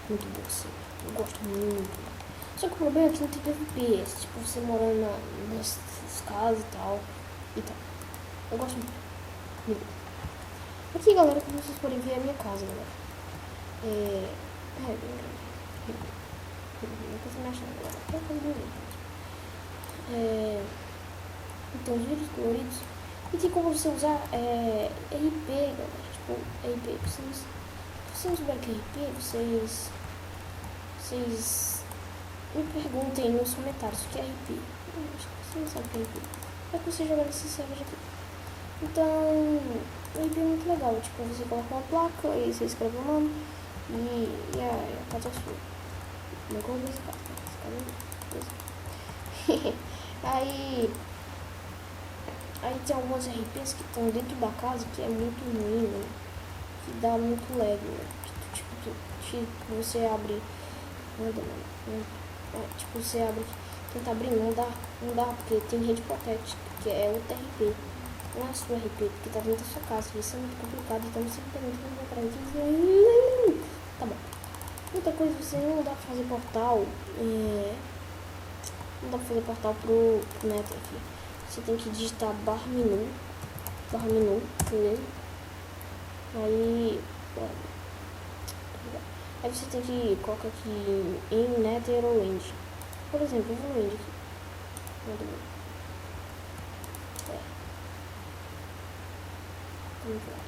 muito boa, assim. Eu gosto muito. Só que o problema é que não tem PVP, tipo, você morando nessas casas e tal. Eu gosto muito. Muito. Aqui, galera, como vocês podem ver, é a minha casa, galera. Bem grande. Não consigo me achar, galera. É uma coisa bem grande. Então, os vídeos coloridos. E tem como você usar RP, galera. Tipo, RP. Se você não souber o que é RP, vocês me perguntem nos comentários o que é RP. Acho que você não sabe o que é RP. É que você joga nesse server aqui. Então, o RP é muito legal. Tipo, você coloca uma placa e você escreve o nome e a casa é sua. Não como esse cara. Aí tem algumas RPs que estão dentro da casa que é muito ruim, né? Que dá muito lag, né? Tipo, você abre. Tipo, você abre. Tenta abrir, não dá, porque tem rede protect, que é outra RP. Não é a sua RP, porque tá dentro da sua casa. Isso é muito complicado, então você simplesmente não vai atrás. Tá bom. Outra coisa, você não dá pra fazer portal. Não dá pra fazer portal pro Nether aqui. Você tem que digitar /menu, beleza? Aí você tem que colocar aqui em Nether ou End. Por exemplo, eu vou no End aqui. Vamos lá.